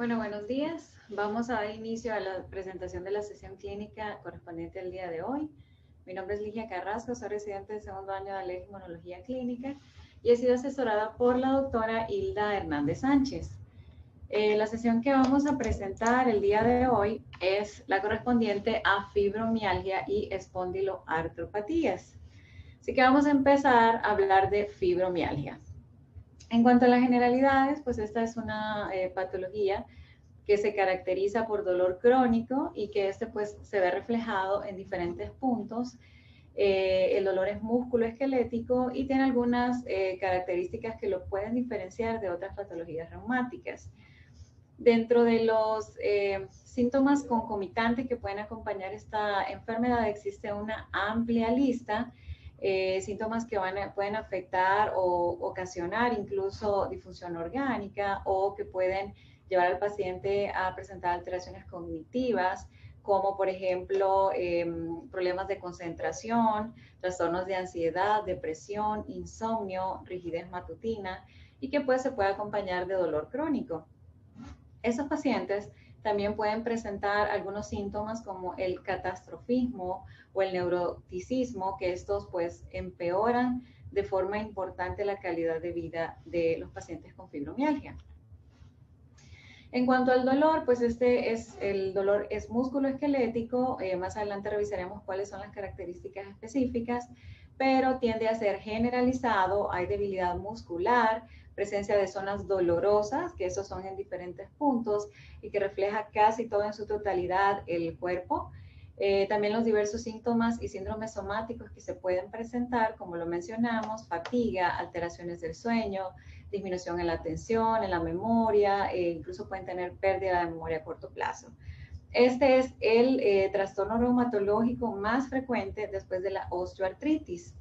Bueno, buenos días. Vamos a dar inicio a la presentación de la sesión clínica correspondiente al día de hoy. Mi nombre es Ligia Carrasco, soy residente del segundo año de alergia y inmunología clínica y he sido asesorada por la doctora Hilda Hernández Sánchez. La sesión que vamos a presentar el día de hoy es la correspondiente a fibromialgia y espondiloartropatías. Así que vamos a empezar a hablar de fibromialgia. En cuanto a las generalidades, pues esta es una patología que se caracteriza por dolor crónico y que pues se ve reflejado en diferentes puntos. El dolor es musculoesquelético y tiene algunas características que lo pueden diferenciar de otras patologías reumáticas. Dentro de los síntomas concomitantes que pueden acompañar esta enfermedad existe una amplia lista. Síntomas que pueden afectar o ocasionar incluso disfunción orgánica o que pueden llevar al paciente a presentar alteraciones cognitivas, como por ejemplo problemas de concentración, trastornos de ansiedad, depresión, insomnio, rigidez matutina y que pues se puede acompañar de dolor crónico. Esos pacientes también pueden presentar algunos síntomas como el catastrofismo o el neuroticismo, que estos pues empeoran de forma importante la calidad de vida de los pacientes con fibromialgia. En cuanto al dolor, pues el dolor es musculoesquelético, más adelante revisaremos cuáles son las características específicas, pero tiende a ser generalizado, hay debilidad muscular, presencia de zonas dolorosas, que esos son en diferentes puntos y que refleja casi todo en su totalidad el cuerpo. También los diversos síntomas y síndromes somáticos que se pueden presentar, como lo mencionamos, fatiga, alteraciones del sueño, disminución en la atención, en la memoria, incluso pueden tener pérdida de memoria a corto plazo. Este es el trastorno reumatológico más frecuente después de la osteoartritis.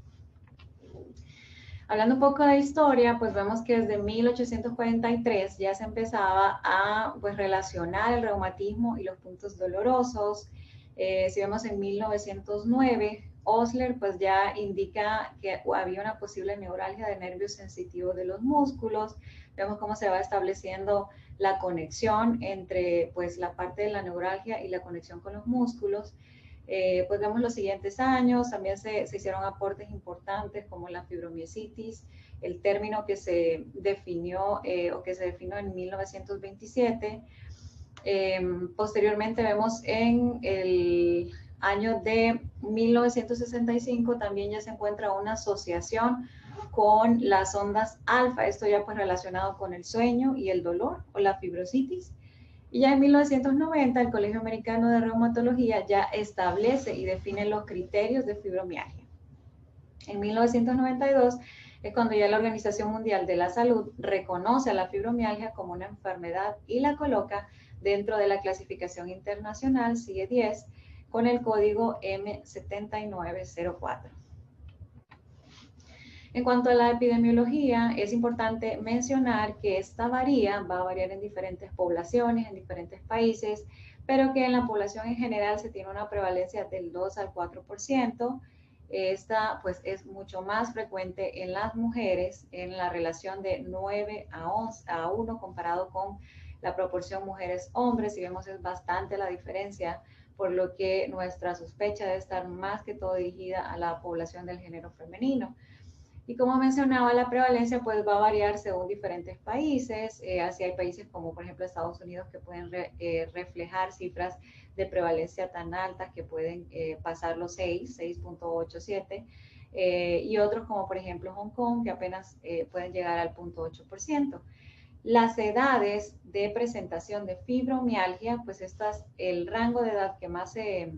Hablando un poco de historia, pues vemos que desde 1843 ya se empezaba a pues, relacionar el reumatismo y los puntos dolorosos. Si vemos en 1909, Osler pues ya indica que había una posible neuralgia de nervios sensitivos de los músculos. Vemos cómo se va estableciendo la conexión entre pues la parte de la neuralgia y la conexión con los músculos. Pues vemos los siguientes años, también se hicieron aportes importantes como la fibromiositis, el término que se definió o que se definió en 1927. Posteriormente vemos en el año de 1965 también ya se encuentra una asociación con las ondas alfa, esto ya pues relacionado con el sueño y el dolor o la fibrositis. Y ya en 1990 el Colegio Americano de Reumatología ya establece y define los criterios de fibromialgia. En 1992 es cuando ya la Organización Mundial de la Salud reconoce a la fibromialgia como una enfermedad y la coloca dentro de la clasificación internacional CIE-10 con el código M7904. En cuanto a la epidemiología, es importante mencionar que esta va a variar en diferentes poblaciones, en diferentes países, pero que en la población en general se tiene una prevalencia del 2 al 4%. Esta pues es mucho más frecuente en las mujeres, en la relación de 9 a 1 comparado con la proporción mujeres-hombres, y vemos es bastante la diferencia, por lo que nuestra sospecha debe estar más que todo dirigida a la población del género femenino. Y como mencionaba, la prevalencia pues va a variar según diferentes países. Así hay países como por ejemplo Estados Unidos que pueden reflejar cifras de prevalencia tan altas que pueden pasar los 6.87, y otros como por ejemplo Hong Kong que apenas pueden llegar al 0.8%. Las edades de presentación de fibromialgia, pues el rango de edad que más se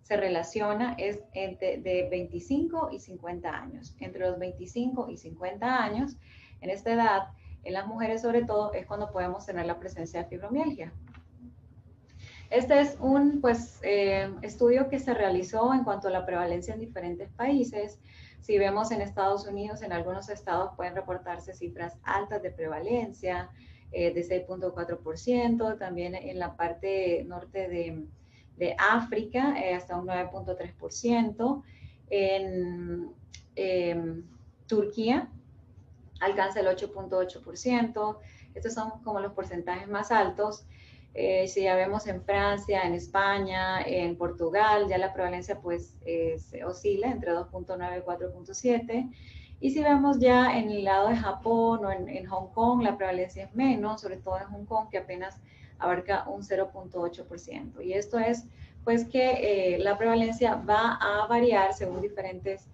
relaciona es de 25 y 50 años. Entre los 25 y 50 años, en esta edad, en las mujeres sobre todo, es cuando podemos tener la presencia de fibromialgia. Este es un estudio que se realizó en cuanto a la prevalencia en diferentes países. Si vemos en Estados Unidos, en algunos estados pueden reportarse cifras altas de prevalencia, de 6.4%, también en la parte norte de África, hasta un 9.3%. En Turquía alcanza el 8.8%, Estos son como los porcentajes más altos. Si ya vemos en Francia, en España, en Portugal, ya la prevalencia pues oscila entre 2.9 y 4.7. Y si vemos ya en el lado de Japón o en Hong Kong, la prevalencia es menos, sobre todo en Hong Kong, que apenas abarca un 0.8%. Y esto es pues que la prevalencia va a variar según diferentes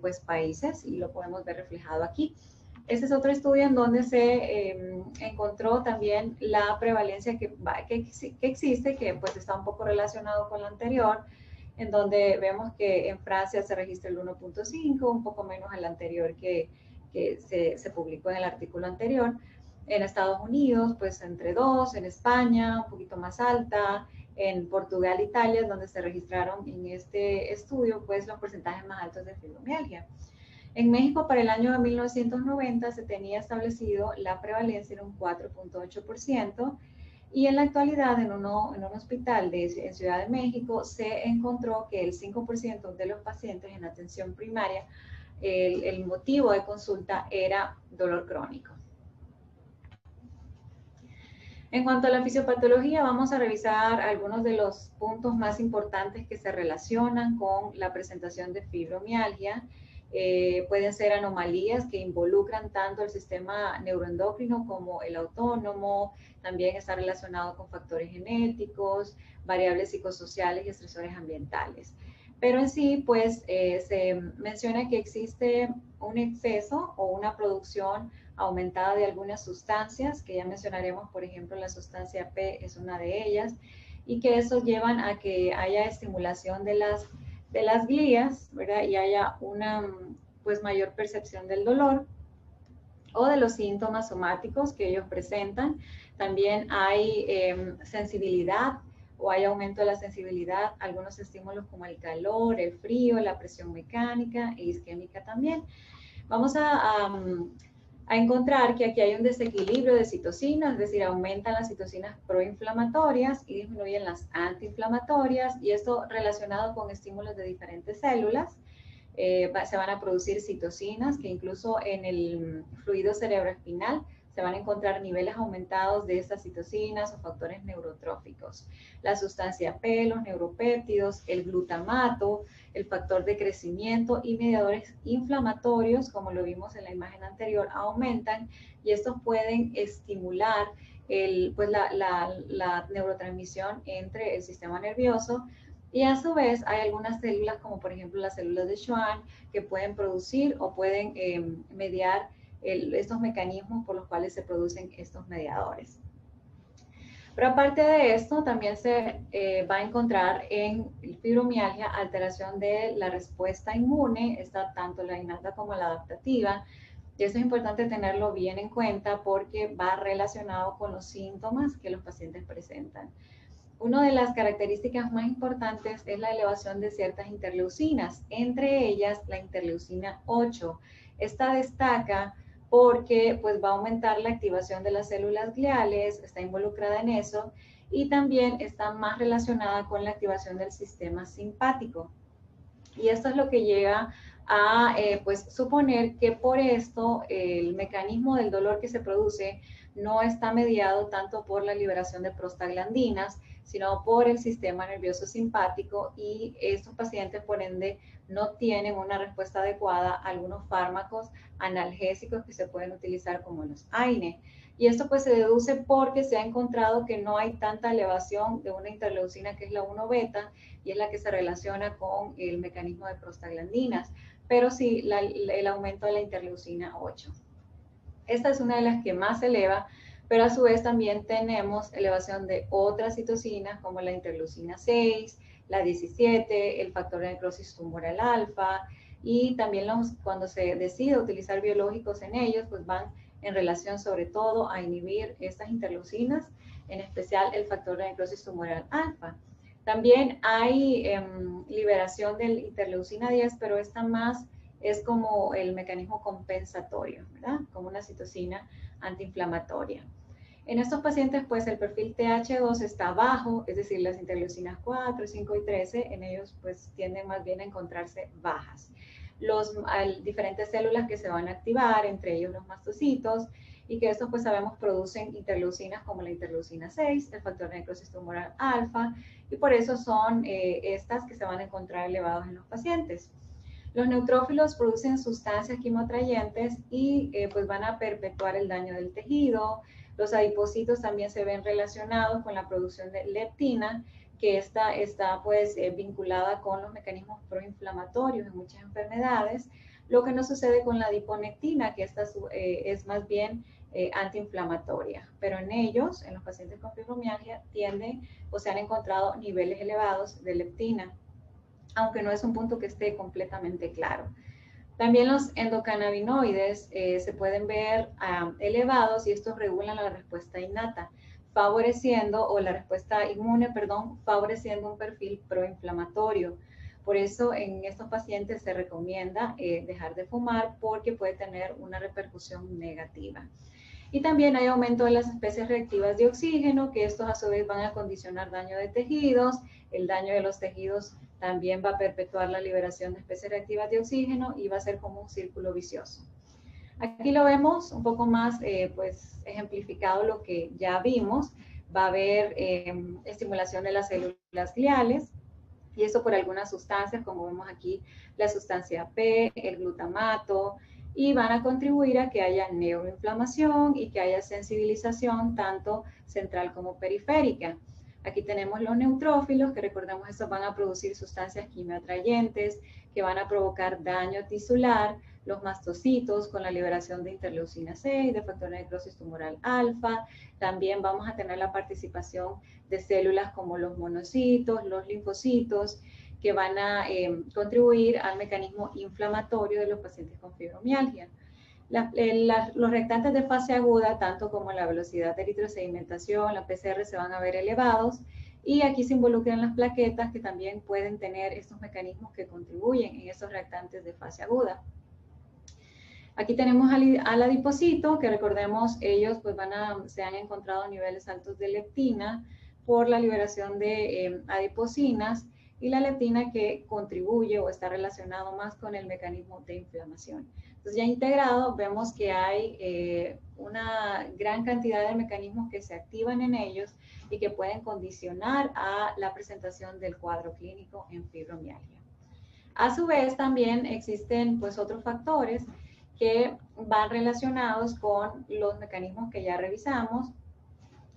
pues países, y lo podemos ver reflejado aquí. Este es otro estudio en donde se encontró también la prevalencia que existe, que pues está un poco relacionado con la anterior, en donde vemos que en Francia se registra el 1.5, un poco menos el anterior que se publicó en el artículo anterior. En Estados Unidos, pues entre 2, en España, un poquito más alta, en Portugal, Italia, donde se registraron en este estudio, pues los porcentajes más altos de fibromialgia. En México, para el año de 1990, se tenía establecido la prevalencia en un 4.8%, y en la actualidad en un hospital en Ciudad de México se encontró que el 5% de los pacientes en atención primaria, el motivo de consulta era dolor crónico. En cuanto a la fisiopatología, vamos a revisar algunos de los puntos más importantes que se relacionan con la presentación de fibromialgia. Pueden ser anomalías que involucran tanto el sistema neuroendocrino como el autónomo. También está relacionado con factores genéticos, variables psicosociales y estresores ambientales. Pero en sí, pues se menciona que existe un exceso o una producción aumentada de algunas sustancias, que ya mencionaremos, por ejemplo, la sustancia P es una de ellas, y que eso llevan a que haya estimulación de las glías, ¿verdad? Y haya una pues mayor percepción del dolor o de los síntomas somáticos que ellos presentan. También hay sensibilidad, o hay aumento de la sensibilidad a algunos estímulos como el calor, el frío, la presión mecánica e isquémica también. Vamos a encontrar que aquí hay un desequilibrio de citocinas, es decir, aumentan las citocinas proinflamatorias y disminuyen las antiinflamatorias, y esto relacionado con estímulos de diferentes células. Se van a producir citocinas, que incluso en el fluido cerebroespinal se van a encontrar niveles aumentados de estas citocinas o factores neurotróficos. La sustancia P, los neuropéptidos, el glutamato, el factor de crecimiento y mediadores inflamatorios, como lo vimos en la imagen anterior, aumentan, y estos pueden estimular la neurotransmisión entre el sistema nervioso. Y a su vez hay algunas células, como por ejemplo las células de Schwann, que pueden producir o pueden mediar estos mecanismos por los cuales se producen estos mediadores. Pero aparte de esto, también se va a encontrar en fibromialgia alteración de la respuesta inmune, está tanto la innata como la adaptativa. Y eso es importante tenerlo bien en cuenta porque va relacionado con los síntomas que los pacientes presentan. Una de las características más importantes es la elevación de ciertas interleucinas, entre ellas la interleucina 8. Esta destaca porque pues, va a aumentar la activación de las células gliales, está involucrada en eso, y también está más relacionada con la activación del sistema simpático. Y esto es lo que llega a pues, suponer que por esto el mecanismo del dolor que se produce no está mediado tanto por la liberación de prostaglandinas, sino por el sistema nervioso simpático, y estos pacientes por ende no tienen una respuesta adecuada a algunos fármacos analgésicos que se pueden utilizar como los AINE. Y esto pues se deduce porque se ha encontrado que no hay tanta elevación de una interleucina que es la 1 beta, y es la que se relaciona con el mecanismo de prostaglandinas, pero sí el aumento de la interleucina 8. Esta es una de las que más se eleva, pero a su vez también tenemos elevación de otras citocinas como la interleucina 6, la 17, el factor de necrosis tumoral alfa, y también cuando se decide utilizar biológicos en ellos, pues van en relación sobre todo a inhibir estas interleucinas, en especial el factor de necrosis tumoral alfa. También hay liberación de interleucina 10, pero esta más es como el mecanismo compensatorio, ¿verdad? Como una citocina antiinflamatoria. En estos pacientes, pues el perfil TH2 está bajo, es decir, las interleucinas 4, 5 y 13, en ellos pues tienden más bien a encontrarse bajas. Diferentes células que se van a activar, entre ellos los mastocitos, y que estos pues sabemos producen interleucinas como la interleucina 6, el factor de necrosis tumoral alfa, y por eso son estas que se van a encontrar elevados en los pacientes. Los neutrófilos producen sustancias quimoatrayentes y pues van a perpetuar el daño del tejido. Los adipocitos también se ven relacionados con la producción de leptina, que esta está pues vinculada con los mecanismos proinflamatorios en muchas enfermedades, lo que no sucede con la adiponectina, que esta es más bien antiinflamatoria, pero en ellos, en los pacientes con fibromialgia, tienden o se han encontrado niveles elevados de leptina, aunque no es un punto que esté completamente claro. También los endocannabinoides se pueden ver elevados y estos regulan la respuesta innata, favoreciendo, o la respuesta inmune, perdón, favoreciendo un perfil proinflamatorio. Por eso en estos pacientes se recomienda dejar de fumar porque puede tener una repercusión negativa. Y también hay aumento de las especies reactivas de oxígeno, que estos a su vez van a condicionar daño de tejidos. El daño de los tejidos también va a perpetuar la liberación de especies reactivas de oxígeno y va a ser como un círculo vicioso. Aquí lo vemos un poco más pues ejemplificado lo que ya vimos. Va a haber estimulación de las células gliales, y eso por algunas sustancias, como vemos aquí, la sustancia P, el glutamato, y van a contribuir a que haya neuroinflamación y que haya sensibilización tanto central como periférica. Aquí tenemos los neutrófilos, que recordemos estos van a producir sustancias quimioatrayentes, que van a provocar daño tisular, los mastocitos con la liberación de interleucina 6, de factor de necrosis tumoral alfa. También vamos a tener la participación de células como los monocitos, los linfocitos, que van a contribuir al mecanismo inflamatorio de los pacientes con fibromialgia. Los reactantes de fase aguda, tanto como la velocidad de eritrosedimentación, la PCR, se van a ver elevados, y aquí se involucran las plaquetas, que también pueden tener estos mecanismos que contribuyen en esos reactantes de fase aguda. Aquí tenemos al adipocito, que recordemos, ellos pues se han encontrado niveles altos de leptina por la liberación de adipocinas, y la leptina que contribuye o está relacionado más con el mecanismo de inflamación. Entonces ya integrado vemos que hay una gran cantidad de mecanismos que se activan en ellos y que pueden condicionar a la presentación del cuadro clínico en fibromialgia. A su vez también existen pues otros factores que van relacionados con los mecanismos que ya revisamos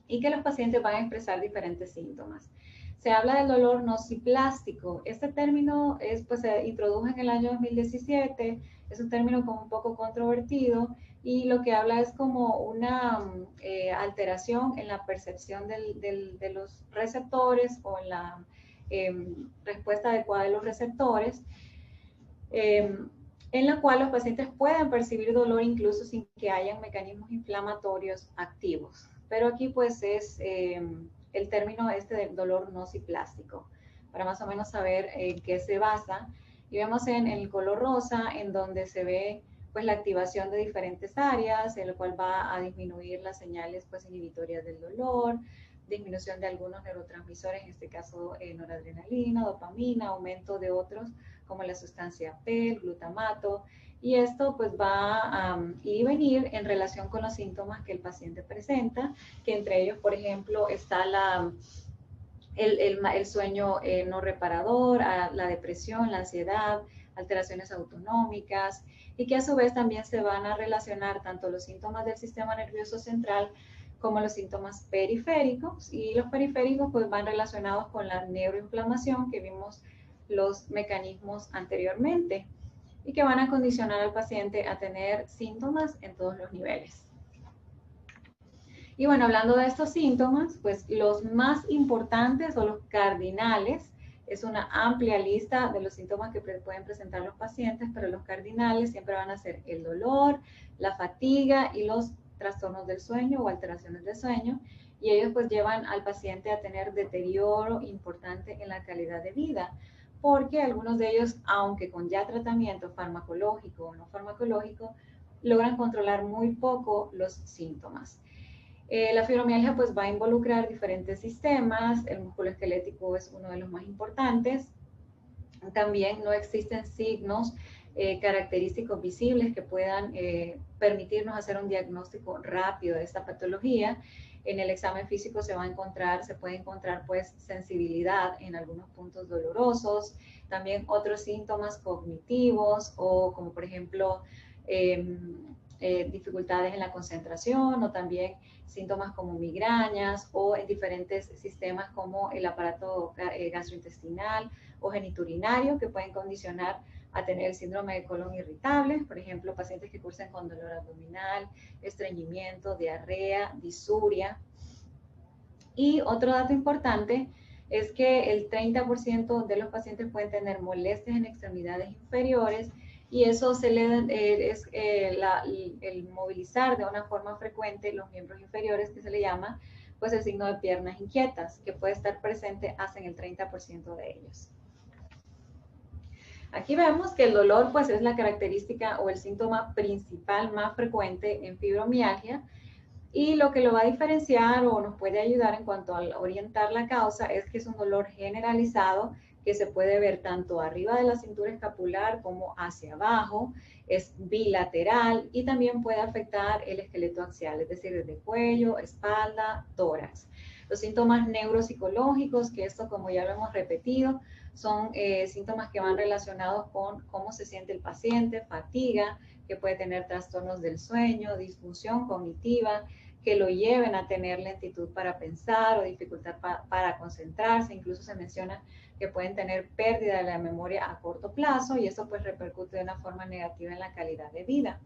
y que los pacientes van a expresar diferentes síntomas. Se habla del dolor nociplástico. Este término se introdujo en el año 2017, es un término como un poco controvertido, y lo que habla es como una alteración en la percepción de los receptores o en la respuesta adecuada de los receptores, en la cual los pacientes pueden percibir dolor incluso sin que hayan mecanismos inflamatorios activos. Pero aquí pues es el término del dolor nociplástico, para más o menos saber en qué se basa. Y vemos en el color rosa, en donde se ve pues la activación de diferentes áreas, en lo cual va a disminuir las señales pues inhibitorias del dolor, disminución de algunos neurotransmisores, en este caso noradrenalina, dopamina, aumento de otros como la sustancia P, el glutamato, y esto pues va a ir y venir en relación con los síntomas que el paciente presenta, que entre ellos, por ejemplo, está el sueño no reparador, la depresión, la ansiedad, alteraciones autonómicas, y que a su vez también se van a relacionar tanto los síntomas del sistema nervioso central como los síntomas periféricos, y los periféricos pues van relacionados con la neuroinflamación, que vimos los mecanismos anteriormente, y que van a condicionar al paciente a tener síntomas en todos los niveles. Y bueno, hablando de estos síntomas, pues los más importantes o los cardinales, es una amplia lista de los síntomas que pueden presentar los pacientes, pero los cardinales siempre van a ser el dolor, la fatiga y los trastornos del sueño o alteraciones del sueño, y ellos pues llevan al paciente a tener deterioro importante en la calidad de vida, porque algunos de ellos, aunque con ya tratamiento farmacológico o no farmacológico, logran controlar muy poco los síntomas. La fibromialgia pues va a involucrar diferentes sistemas, el músculo esquelético es uno de los más importantes. También no existen signos característicos visibles que puedan permitirnos hacer un diagnóstico rápido de esta patología. En el examen físico se puede encontrar pues sensibilidad en algunos puntos dolorosos, también otros síntomas cognitivos o como por ejemplo dificultades en la concentración o también síntomas como migrañas o en diferentes sistemas como el aparato gastrointestinal o geniturinario que pueden condicionar a tener el síndrome de colon irritable, por ejemplo, pacientes que cursen con dolor abdominal, estreñimiento, diarrea, disuria. Y otro dato importante es que el 30% de los pacientes pueden tener molestias en extremidades inferiores y eso es el movilizar de una forma frecuente los miembros inferiores, que se le llama pues el signo de piernas inquietas, que puede estar presente hasta en el 30% de ellos. Aquí vemos que el dolor pues es la característica o el síntoma principal más frecuente en fibromialgia y lo que lo va a diferenciar o nos puede ayudar en cuanto a orientar la causa es que es un dolor generalizado que se puede ver tanto arriba de la cintura escapular como hacia abajo, es bilateral y también puede afectar el esqueleto axial, es decir, desde cuello, espalda, tórax. Los síntomas neuropsicológicos, que esto como ya lo hemos repetido, son síntomas que van relacionados con cómo se siente el paciente, fatiga, que puede tener trastornos del sueño, disfunción cognitiva, que lo lleven a tener lentitud para pensar o dificultad para concentrarse. Incluso se menciona que pueden tener pérdida de la memoria a corto plazo y eso pues repercute de una forma negativa en la calidad de vida.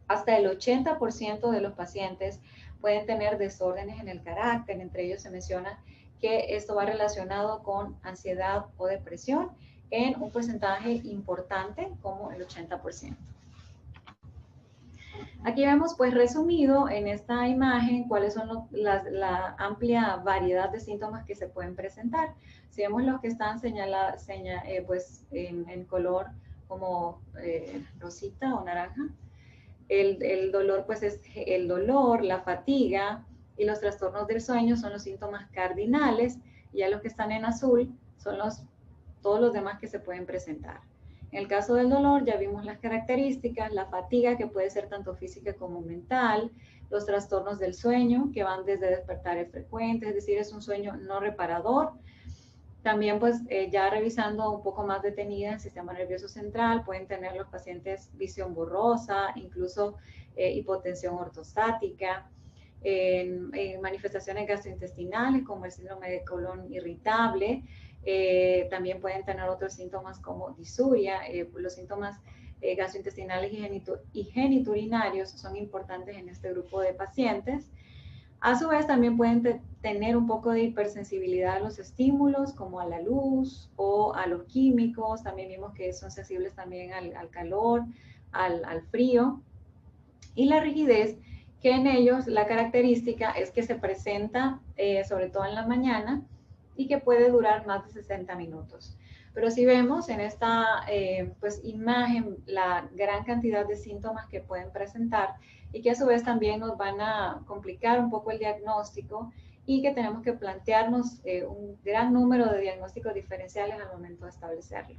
Hasta el 80% de los pacientes pueden tener desórdenes en el carácter, entre ellos se menciona que esto va relacionado con ansiedad o depresión en un porcentaje importante como el 80%. Aquí vemos pues resumido en esta imagen cuáles son la amplia variedad de síntomas que se pueden presentar. Si vemos los que están señalados pues en color como rosita o naranja, el dolor pues es el dolor, la fatiga y los trastornos del sueño son los síntomas cardinales y ya los que están en azul son todos los demás que se pueden presentar. En el caso del dolor ya vimos las características, la fatiga que puede ser tanto física como mental, los trastornos del sueño que van desde despertares frecuentes, es decir, es un sueño no reparador. También pues ya revisando un poco más detenida el sistema nervioso central, pueden tener los pacientes visión borrosa, incluso hipotensión ortostática, manifestaciones gastrointestinales como el síndrome de colon irritable. También pueden tener otros síntomas como disuria. Los síntomas gastrointestinales y geniturinarios son importantes en este grupo de pacientes. A su vez, también pueden tener un poco de hipersensibilidad a los estímulos, como a la luz o a los químicos. También vimos que son sensibles también al calor, al frío. Y la rigidez, que en ellos la característica es que se presenta sobre todo en la mañana y que puede durar más de 60 minutos. Pero si vemos en esta pues, imagen la gran cantidad de síntomas que pueden presentar y que a su vez también nos van a complicar un poco el diagnóstico y que tenemos que plantearnos un gran número de diagnósticos diferenciales al momento de establecerlo.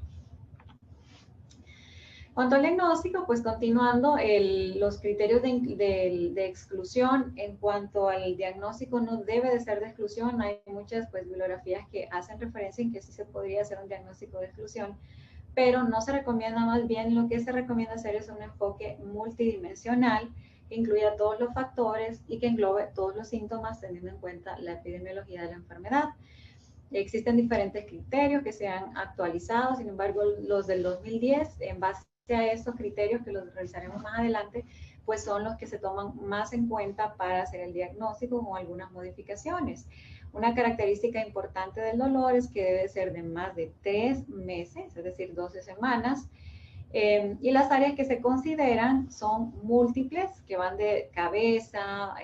Cuanto al diagnóstico, pues continuando, los criterios de exclusión en cuanto al diagnóstico no debe de ser de exclusión. Hay muchas pues, bibliografías que hacen referencia en que sí se podría hacer un diagnóstico de exclusión, pero no se recomienda, más bien lo que se recomienda hacer es un enfoque multidimensional que incluya todos los factores y que englobe todos los síntomas teniendo en cuenta la epidemiología de la enfermedad. Existen diferentes criterios que se han actualizado, sin embargo, los del 2010, en base a estos criterios que los revisaremos más adelante, pues son los que se toman más en cuenta para hacer el diagnóstico con algunas modificaciones. Una característica importante del dolor es que debe ser de más de 3 meses, es decir, 12 semanas, y las áreas que se consideran son múltiples, que van de cabeza,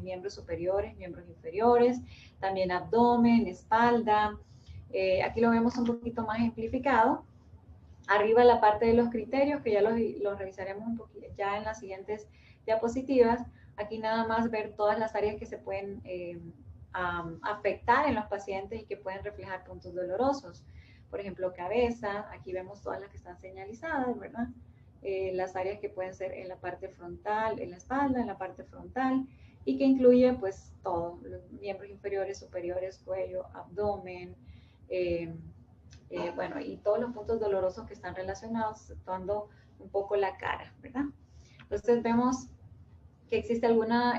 miembros superiores, miembros inferiores, también abdomen, espalda. Aquí lo vemos un poquito más ejemplificado. Arriba la parte de los criterios, que ya los revisaremos un poquito ya en las siguientes diapositivas. Aquí nada más ver todas las áreas que se pueden afectar en los pacientes y que pueden reflejar puntos dolorosos. por ejemplo, cabeza, aquí vemos todas las que están señalizadas, ¿verdad? Las áreas que pueden ser en la parte frontal, en la espalda, en la parte frontal, y que incluye pues todo, los miembros inferiores, superiores, cuello, abdomen, bueno, y todos los puntos dolorosos que están relacionados, exceptuando un poco la cara, ¿verdad? Entonces vemos que existe alguna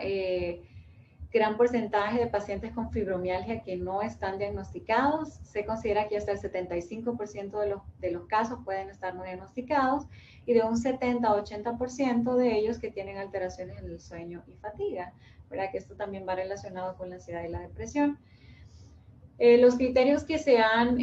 gran porcentaje de pacientes con fibromialgia que no están diagnosticados. Se considera que hasta el 75% de los casos pueden estar no diagnosticados y de un 70-80% de ellos que tienen alteraciones en el sueño y fatiga, ¿verdad? Que esto también va relacionado con la ansiedad y la depresión. Los criterios que se han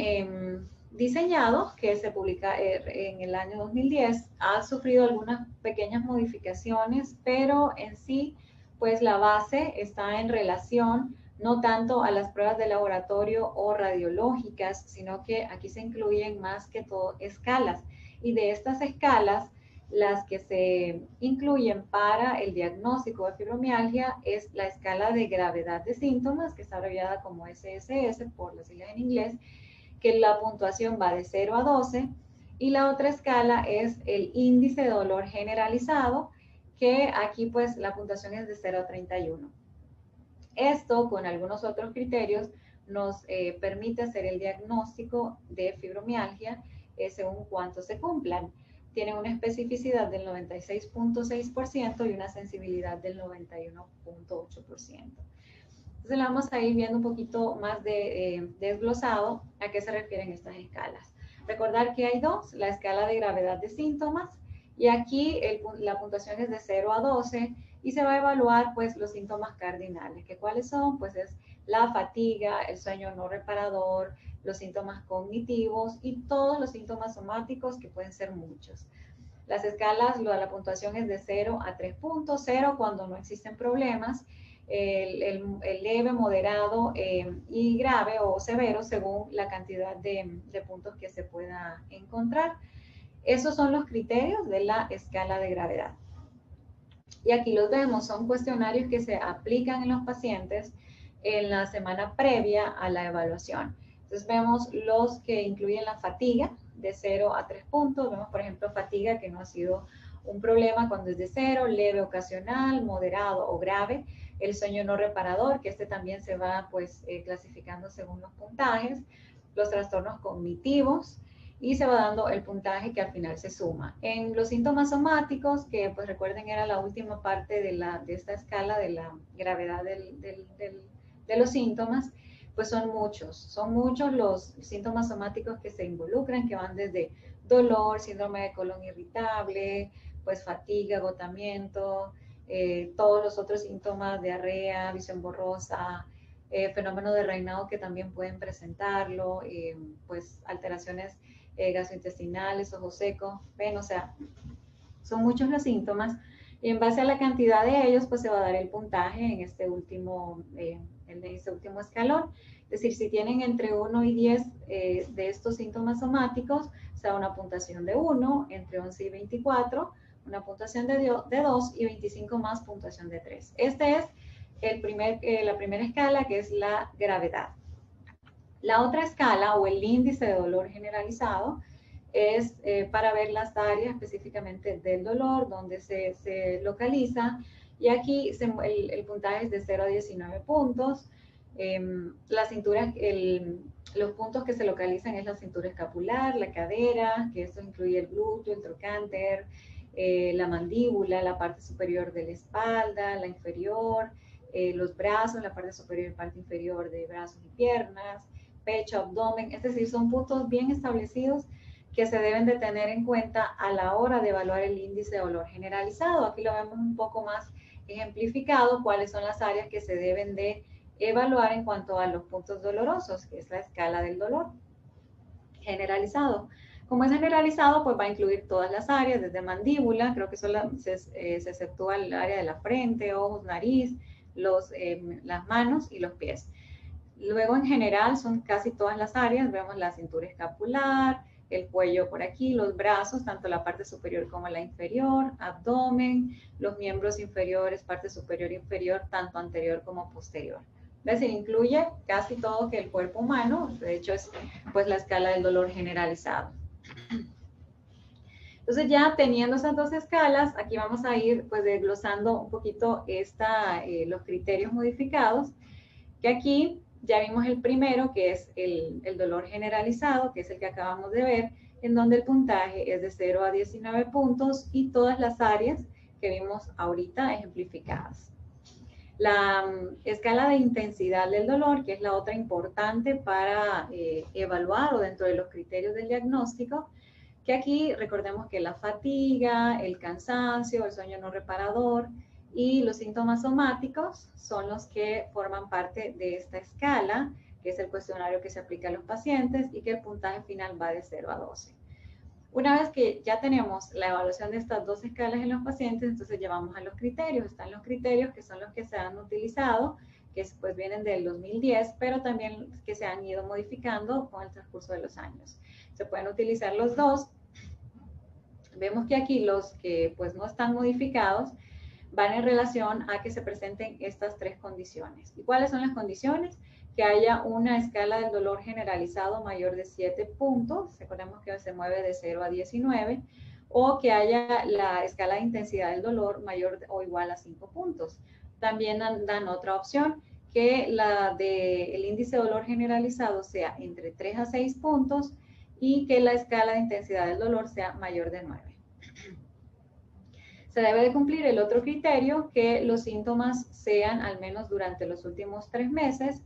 diseñado, que se publica en el año 2010, ha sufrido algunas pequeñas modificaciones, pero en sí, pues la base está en relación no tanto a las pruebas de laboratorio o radiológicas, sino que aquí se incluyen más que todo escalas. Y de estas escalas, las que se incluyen para el diagnóstico de fibromialgia es la escala de gravedad de síntomas, que está abreviada como SSS por las siglas en inglés, que la puntuación va de 0 a 12, y la otra escala es el índice de dolor generalizado, que aquí pues la puntuación es de 0 a 31. Esto, con algunos otros criterios, nos permite hacer el diagnóstico de fibromialgia según cuánto se cumplan. Tiene una especificidad del 96.6% y una sensibilidad del 91.8%. Entonces vamos a ir viendo un poquito más desglosado a qué se refieren estas escalas. Recordar que hay dos, la escala de gravedad de síntomas, y aquí la puntuación es de 0 a 12 y se va a evaluar pues los síntomas cardinales, que cuáles son, pues es la fatiga, el sueño no reparador, los síntomas cognitivos y todos los síntomas somáticos, que pueden ser muchos. Las escalas, la puntuación es de 0 a 3 puntos, 0 cuando no existen problemas, el leve, moderado y grave o severo según la cantidad de puntos que se pueda encontrar. Esos son los criterios de la escala de gravedad. Y aquí los vemos, son cuestionarios que se aplican en los pacientes en la semana previa a la evaluación. Entonces vemos los que incluyen la fatiga de 0 a 3 puntos. Vemos, por ejemplo, fatiga que no ha sido un problema cuando es de 0, leve, ocasional, moderado o grave. El sueño no reparador, que este también se va pues clasificando según los puntajes. Los trastornos cognitivos, y se va dando el puntaje que al final se suma. En los síntomas somáticos, que pues recuerden era la última parte de esta escala de la gravedad de los síntomas, pues son muchos los síntomas somáticos que se involucran, que van desde dolor, síndrome de colon irritable, pues fatiga, agotamiento, todos los otros síntomas, diarrea, visión borrosa, fenómeno de reinado que también pueden presentarlo, pues alteraciones gastrointestinales, ojos secos, ven, o sea, son muchos los síntomas, y en base a la cantidad de ellos, pues se va a dar el puntaje en este último escalón. Es decir, si tienen entre 1 y 10 de estos síntomas somáticos, se da una puntuación de 1, entre 11 y 24, una puntuación de 2 y 25 más puntuación de 3. Este es la primera escala, que es la gravedad. La otra escala, o el índice de dolor generalizado, es para ver las áreas específicamente del dolor, donde se localiza, y aquí el puntaje es de 0 a 19 puntos. La cintura, los puntos que se localizan es la cintura escapular, la cadera, que esto incluye el glúteo, el trocánter, la mandíbula, la parte superior de la espalda, la inferior, los brazos, la parte superior y parte inferior de brazos y piernas, pecho, abdomen, es decir, son puntos bien establecidos que se deben de tener en cuenta a la hora de evaluar el índice de dolor generalizado. Aquí lo vemos un poco más ejemplificado, cuáles son las áreas que se deben de evaluar en cuanto a los puntos dolorosos, que es la escala del dolor generalizado. Como es generalizado, pues va a incluir todas las áreas, desde mandíbula, creo que se exceptúa el área de la frente, ojos, nariz, las manos y los pies. Luego, en general, son casi todas las áreas. Vemos la cintura escapular, el cuello por aquí, los brazos, tanto la parte superior como la inferior, abdomen, los miembros inferiores, parte superior e inferior, tanto anterior como posterior. Es decir, incluye casi todo que el cuerpo humano, de hecho es pues la escala del dolor generalizado. Entonces ya teniendo esas dos escalas, aquí vamos a ir pues desglosando un poquito los criterios modificados, que aquí ya vimos el primero, que es el dolor generalizado, que es el que acabamos de ver, en donde el puntaje es de 0 a 19 puntos y todas las áreas que vimos ahorita ejemplificadas. La escala de intensidad del dolor, que es la otra importante para evaluar o dentro de los criterios del diagnóstico, que aquí recordemos que la fatiga, el cansancio, el sueño no reparador y los síntomas somáticos son los que forman parte de esta escala, que es el cuestionario que se aplica a los pacientes y que el puntaje final va de 0 a 12. Una vez que ya tenemos la evaluación de estas dos escalas en los pacientes, entonces llevamos a los criterios. Están los criterios que son los que se han utilizado, que pues vienen del 2010, pero también que se han ido modificando con el transcurso de los años. Se pueden utilizar los dos. Vemos que aquí los que pues no están modificados van en relación a que se presenten estas tres condiciones. ¿Y cuáles son las condiciones? Que haya una escala del dolor generalizado mayor de 7 puntos, recordemos que se mueve de 0 a 19, o que haya la escala de intensidad del dolor mayor o igual a 5 puntos. También dan otra opción, que la del índice de dolor generalizado sea entre 3 a 6 puntos y que la escala de intensidad del dolor sea mayor de 9. Se debe de cumplir el otro criterio, que los síntomas sean al menos durante los últimos 3 meses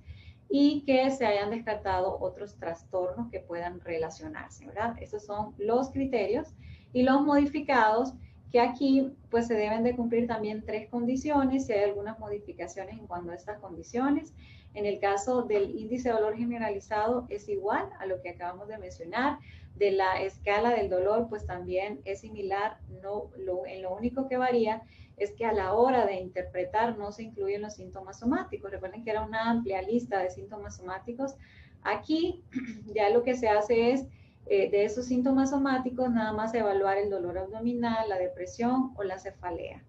y que se hayan descartado otros trastornos que puedan relacionarse, ¿verdad? Esos son los criterios y los modificados, que aquí pues se deben de cumplir también 3 condiciones, si hay algunas modificaciones en cuanto a estas condiciones. En el caso del índice de dolor generalizado es igual a lo que acabamos de mencionar. De la escala del dolor pues también es similar, en lo único que varía es que a la hora de interpretar no se incluyen los síntomas somáticos. Recuerden que era una amplia lista de síntomas somáticos. Aquí ya lo que se hace es de esos síntomas somáticos nada más evaluar el dolor abdominal, la depresión o la cefalea.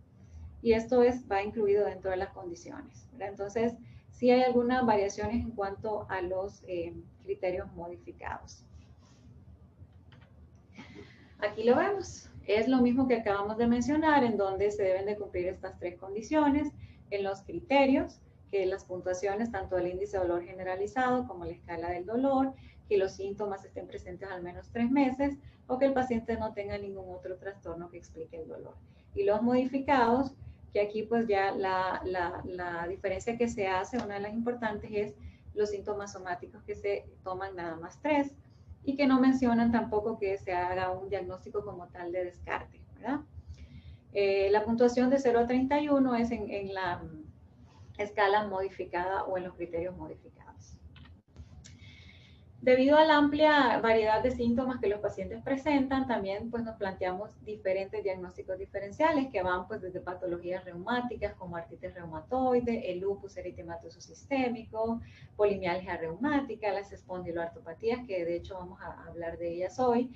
Y esto va incluido dentro de las condiciones, ¿verdad? Entonces, sí hay algunas variaciones en cuanto a los criterios modificados. Aquí lo vemos. Es lo mismo que acabamos de mencionar, en donde se deben de cumplir estas 3 condiciones en los criterios, que las puntuaciones, tanto el índice de dolor generalizado como la escala del dolor, que los síntomas estén presentes al menos 3 meses o que el paciente no tenga ningún otro trastorno que explique el dolor. Y los modificados, que aquí pues ya la diferencia que se hace, una de las importantes es los síntomas somáticos, que se toman nada más 3 y que no mencionan tampoco que se haga un diagnóstico como tal de descarte, ¿verdad? La puntuación de 0 a 31 es en la escala modificada o en los criterios modificados. Debido a la amplia variedad de síntomas que los pacientes presentan, también pues nos planteamos diferentes diagnósticos diferenciales que van pues desde patologías reumáticas como artritis reumatoide, el lupus eritematoso sistémico, polimialgia reumática, las espondiloartropatías, que de hecho vamos a hablar de ellas hoy,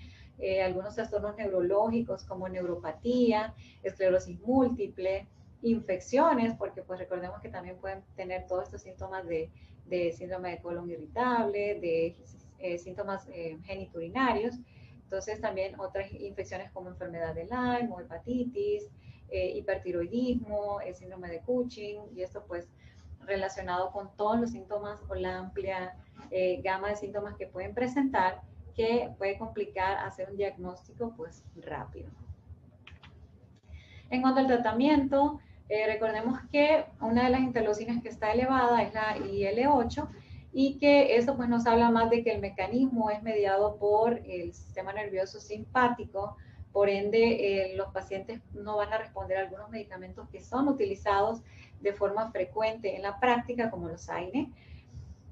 algunos trastornos neurológicos como neuropatía, esclerosis múltiple, infecciones, porque pues recordemos que también pueden tener todos estos síntomas de síndrome de colon irritable, de síntomas geniturinarios. Entonces también otras infecciones como enfermedad de Lyme o hepatitis, hipertiroidismo, el síndrome de Cushing, y esto pues relacionado con todos los síntomas o la amplia gama de síntomas que pueden presentar, que puede complicar hacer un diagnóstico pues rápido. En cuanto al tratamiento, recordemos que una de las interleucinas que está elevada es la IL-8 y que eso pues nos habla más de que el mecanismo es mediado por el sistema nervioso simpático, por ende los pacientes no van a responder a algunos medicamentos que son utilizados de forma frecuente en la práctica como los AINE.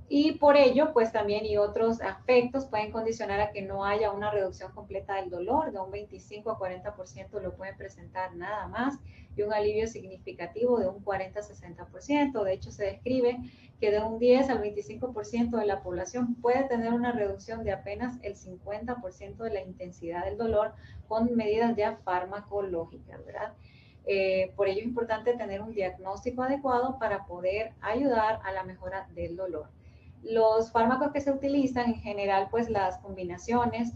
Y por ello, pues también y otros aspectos pueden condicionar a que no haya una reducción completa del dolor, de un 25 a 40% lo pueden presentar nada más, y un alivio significativo de un 40 a 60%. De hecho, se describe que de un 10 al 25% de la población puede tener una reducción de apenas el 50% de la intensidad del dolor con medidas ya farmacológicas, ¿verdad? Por ello es importante tener un diagnóstico adecuado para poder ayudar a la mejora del dolor. Los fármacos que se utilizan en general, pues las combinaciones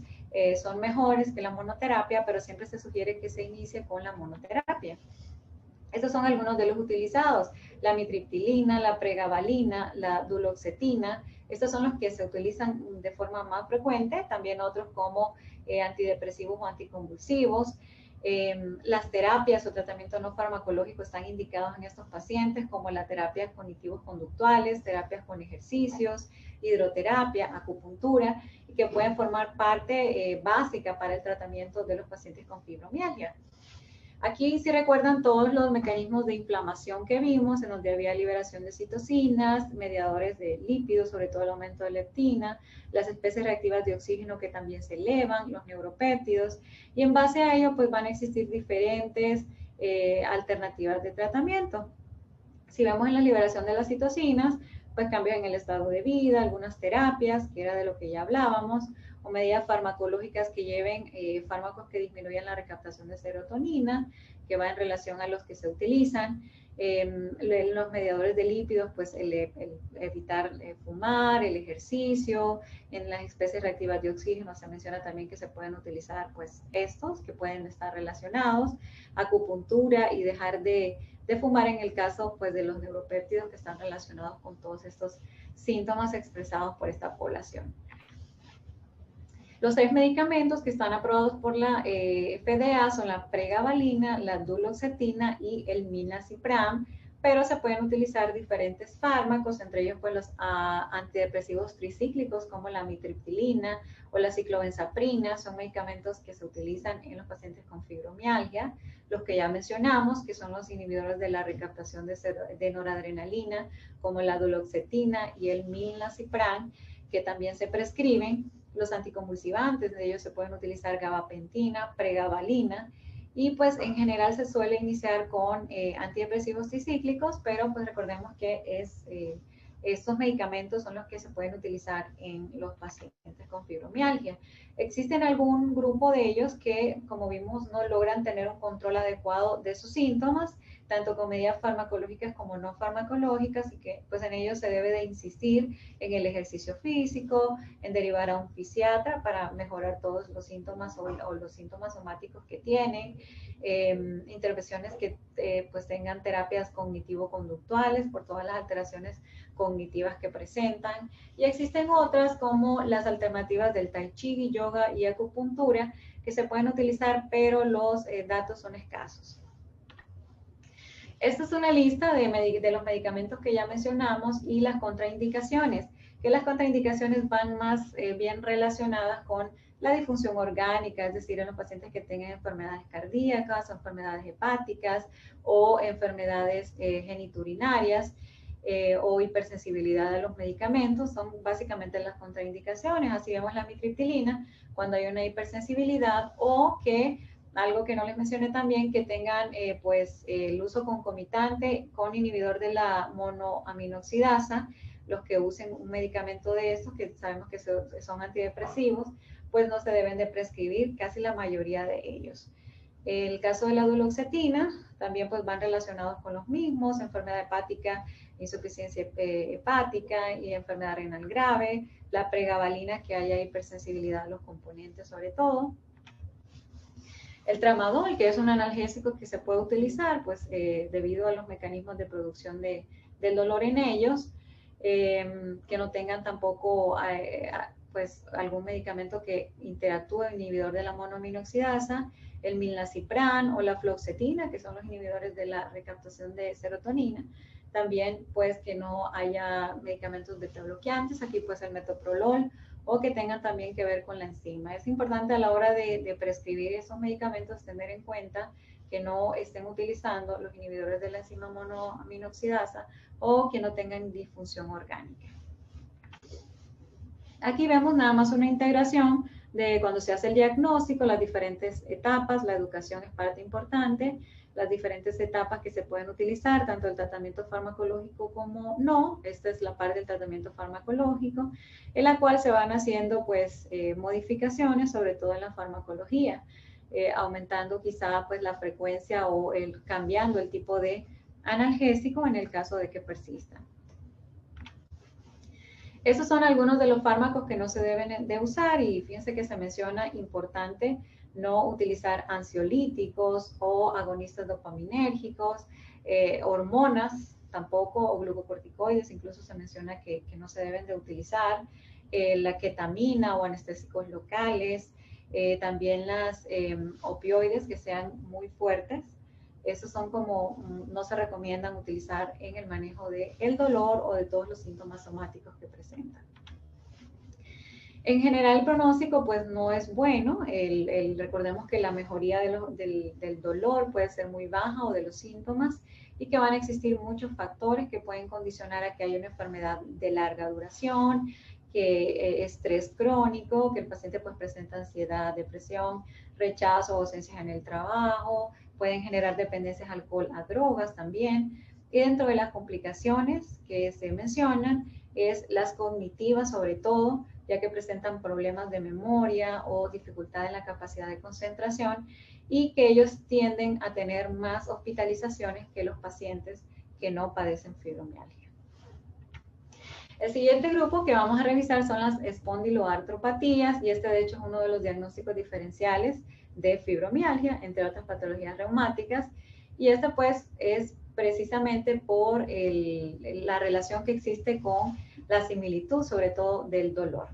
son mejores que la monoterapia, pero siempre se sugiere que se inicie con la monoterapia. Estos son algunos de los utilizados: la amitriptilina, la pregabalina, la duloxetina. Estos son los que se utilizan de forma más frecuente, también otros como antidepresivos o anticonvulsivos. Las terapias o tratamientos no farmacológicos están indicados en estos pacientes, como la terapia cognitivos conductuales, terapias con ejercicios, hidroterapia, acupuntura, y que pueden formar parte básica para el tratamiento de los pacientes con fibromialgia. Aquí si recuerdan todos los mecanismos de inflamación que vimos, en donde había liberación de citocinas, mediadores de lípidos, sobre todo el aumento de leptina, las especies reactivas de oxígeno que también se elevan, los neuropéptidos, y en base a ello pues van a existir diferentes alternativas de tratamiento. Si vemos en la liberación de las citocinas, pues cambios en el estado de vida, algunas terapias, que era de lo que ya hablábamos, o medidas farmacológicas que lleven fármacos que disminuyan la recaptación de serotonina, que va en relación a los que se utilizan. Los mediadores de lípidos, pues el evitar fumar, el ejercicio. En las especies reactivas de oxígeno se menciona también que se pueden utilizar pues estos que pueden estar relacionados, acupuntura y dejar de fumar en el caso pues de los neuropéptidos que están relacionados con todos estos síntomas expresados por esta población. Los 6 medicamentos que están aprobados por la FDA son la pregabalina, la duloxetina y el milnacipran, pero se pueden utilizar diferentes fármacos, entre ellos pues los antidepresivos tricíclicos como la amitriptilina o la ciclobenzaprina. Son medicamentos que se utilizan en los pacientes con fibromialgia. Los que ya mencionamos, que son los inhibidores de la recaptación de noradrenalina, como la duloxetina y el milnacipran, que también se prescriben. Los anticonvulsivantes, de ellos se pueden utilizar gabapentina, pregabalina, y pues en general se suele iniciar con antidepresivos tricíclicos, pero pues recordemos que estos medicamentos son los que se pueden utilizar en los pacientes con fibromialgia. Existen algún grupo de ellos que, como vimos, no logran tener un control adecuado de sus síntomas, tanto con medidas farmacológicas como no farmacológicas, y que pues en ellos se debe de insistir en el ejercicio físico, en derivar a un fisiatra para mejorar todos los síntomas o los síntomas somáticos que tienen, intervenciones que pues tengan terapias cognitivo-conductuales por todas las alteraciones cognitivas que presentan, y existen otras como las alternativas del tai chi, yoga y acupuntura que se pueden utilizar, pero los datos son escasos. Esta es una lista de los medicamentos que ya mencionamos y las contraindicaciones, que las contraindicaciones van más bien relacionadas con la disfunción orgánica, es decir, en los pacientes que tengan enfermedades cardíacas o enfermedades hepáticas o enfermedades geniturinarias o hipersensibilidad a los medicamentos, son básicamente las contraindicaciones. Así vemos la amitriptilina cuando hay una hipersensibilidad, o que algo que no les mencioné también, que tengan pues el uso concomitante con inhibidor de la monoaminoxidasa. Los que usen un medicamento de estos, que sabemos que son antidepresivos, pues no se deben de prescribir, casi la mayoría de ellos. El caso de la duloxetina también pues van relacionados con los mismos: enfermedad hepática, insuficiencia hepática y enfermedad renal grave. La pregabalina, que haya hipersensibilidad a los componentes sobre todo. El tramadol, que es un analgésico que se puede utilizar pues debido a los mecanismos de producción del dolor en ellos, que no tengan tampoco pues algún medicamento que interactúe, inhibidor de la monoaminoxidasa, el milnacipran o la fluoxetina, que son los inhibidores de la recaptación de serotonina. También pues que no haya medicamentos beta bloqueantes, aquí pues el metoprolol, o que tengan también que ver con la enzima. Es importante a la hora de prescribir esos medicamentos tener en cuenta que no estén utilizando los inhibidores de la enzima monoaminoxidasa o que no tengan disfunción orgánica. Aquí vemos nada más una integración de cuando se hace el diagnóstico, las diferentes etapas. La educación es parte importante, las diferentes etapas que se pueden utilizar, tanto el tratamiento farmacológico como no. Esta es la parte del tratamiento farmacológico, en la cual se van haciendo pues modificaciones, sobre todo en la farmacología. aumentando quizá pues la frecuencia o cambiando el tipo de analgésico en el caso de que persista. Esos son algunos de los fármacos que no se deben de usar y fíjense que se menciona importante no utilizar ansiolíticos o agonistas dopaminérgicos, hormonas tampoco o glucocorticoides, incluso se menciona que no se deben de utilizar, la ketamina o anestésicos locales, también las opioides que sean muy fuertes. Esos son como, no se recomiendan utilizar en el manejo del dolor o de todos los síntomas somáticos que presentan. En general el pronóstico pues no es bueno, recordemos que la mejoría del dolor puede ser muy baja o de los síntomas y que van a existir muchos factores que pueden condicionar a que haya una enfermedad de larga duración, que estrés crónico, que el paciente pues presenta ansiedad, depresión, rechazo o ausencias en el trabajo, pueden generar dependencias alcohol a drogas también. Y dentro de las complicaciones que se mencionan es las cognitivas sobre todo, ya que presentan problemas de memoria o dificultad en la capacidad de concentración y que ellos tienden a tener más hospitalizaciones que los pacientes que no padecen fibromialgia. El siguiente grupo que vamos a revisar son las espondiloartropatías y este de hecho es uno de los diagnósticos diferenciales de fibromialgia, entre otras patologías reumáticas, y este pues es precisamente por la relación que existe con la similitud, sobre todo del dolor.